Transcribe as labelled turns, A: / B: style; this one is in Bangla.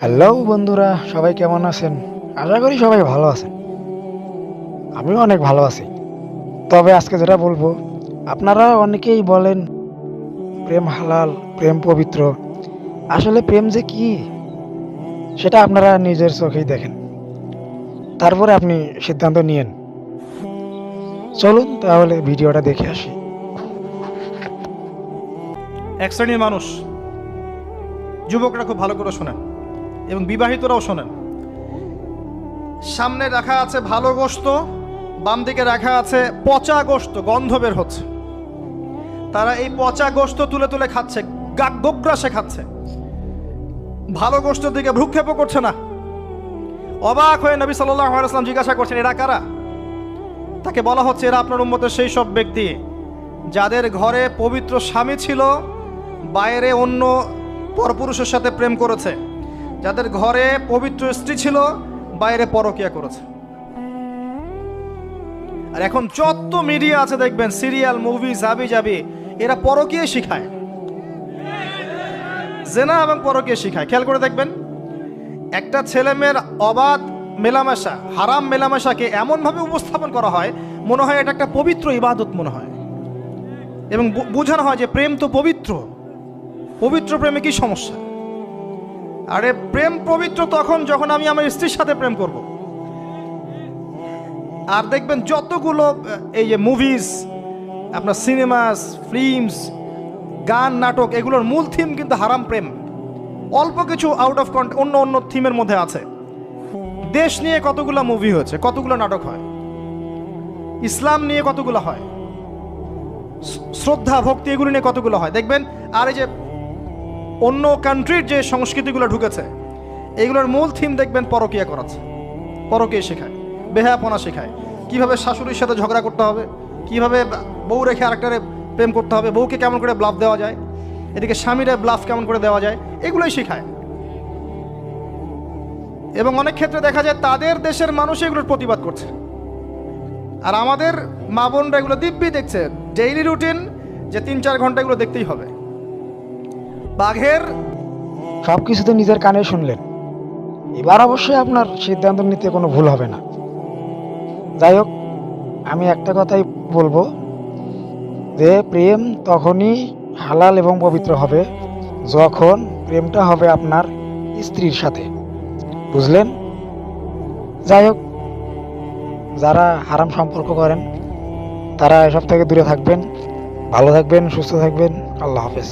A: হ্যালো বন্ধুরা, সবাই কেমন আছেন? আশা করি সবাই ভালো আছেন। আমিও অনেক ভালো আছি। তবে আজকে যেটা বলবো, আপনারা অনেকেই বলেন প্রেম হালাল, প্রেম পবিত্র। আসলে প্রেম যে কি সেটা আপনারা নিজের চোখেই দেখেন, তারপরে আপনি সিদ্ধান্ত নিয়েন। চলুন তাহলে ভিডিওটা দেখে আসি।
B: এক শ্রেণীর মানুষ, যুবকরা খুব ভালো করে শোনেন এবং বিবাহিতরাও শোনেন। সামনে রাখা আছে ভালো গোশত, বাম দিকে রাখা আছে পচা গোশত, গন্ধ বের হচ্ছে। তারা এই পচা গোশত তুলে তুলে খাচ্ছে, গোগ্রাসে খাচ্ছে, ভালো গোশতের দিকে ভ্রুক্ষেপও করছে না। অবাক হয়ে নবী সাল্লাল্লাহু আলাইহি ওয়াসাল্লাম জিজ্ঞাসা করছেন, এরা কারা? তাকে বলা হচ্ছে, এরা আপনার উম্মতের সেই সব ব্যক্তি যাদের ঘরে পবিত্র স্বামী ছিল, বাইরে অন্য পরপুরুষের সাথে প্রেম করেছে, যাদের ঘরে পবিত্র স্ত্রী ছিল, বাইরে পরকিয়া করেছে। আর এখন যত মিডিয়া আছে দেখবেন, সিরিয়াল, মুভি, জাবি জাবি, এরা পরকিয়া শিখায়, জেনা এবং পরকিয়া শিখায়। খেয়াল করে দেখবেন, একটা ছেলে মেয়ের অবাধ মেলামেশা, হারাম মেলামেশাকে এমনভাবে উপস্থাপন করা হয়, মনে হয় এটা একটা পবিত্র ইবাদত মনে হয়, এবং বোঝানো হয় যে প্রেম তো পবিত্র। পবিত্র প্রেমে কি সমস্যা? আরে প্রেম পবিত্র তখন যখন আমি আমার স্ত্রীর সাথে প্রেম করব। আর দেখবেন যতগুলো এই যে মুভিজ, আপনার সিনেমাস, ফিল্মস, গান, নাটক, এগুলোর মূল থিম কিন্তু হারাম প্রেম। অল্প কিছু আউট অফ অন্য অন্য থিমের মধ্যে আছে। দেশ নিয়ে কতগুলো মুভি হয়েছে, কতগুলো নাটক হয়, ইসলাম নিয়ে কতগুলো হয়, শ্রদ্ধা ভক্তি এগুলো নিয়ে কতগুলো হয় দেখবেন। আর এই যে অন্য কান্ট্রির যে সংস্কৃতিগুলো ঢুকেছে, এগুলোর মূল থিম দেখবেন পরকিয়া করাচ্ছে, পরকিয়া শেখায়, বেহায়াপনা শেখায়, কিভাবে শাশুড়ির সাথে ঝগড়া করতে হবে, কিভাবে বউ রেখে আরেকটারে প্রেম করতে হবে, বউকে কেমন করে ব্লাফ দেওয়া যায়, এদিকে স্বামীরা ব্লাফ কেমন করে দেওয়া যায়, এগুলোই শেখায়। এবং অনেক ক্ষেত্রে দেখা যায় তাদের দেশের মানুষ এগুলোর প্রতিবাদ করছে, আর আমাদের মা বোনরা এগুলো দিব্যি দেখছে, ডেইলি রুটিন, যে 3-4 ঘন্টা এগুলো দেখতেই হবে। বাঘের
A: সব কিছুতে নিজের কানে শুনলেন, এবার অবশ্যই আপনার সিদ্ধান্ত নিতে কোনো ভুল হবে না। যাই হোক, আমি একটা কথাই বলবো যে প্রেম তখনই হালাল এবং পবিত্র হবে যখন প্রেমটা হবে আপনার স্ত্রীর সাথে, বুঝলেন? যাই হোক, যারা হারাম সম্পর্ক করেন তারা এসব থেকে দূরে থাকবেন। ভালো থাকবেন, সুস্থ থাকবেন। আল্লাহ হাফেজ।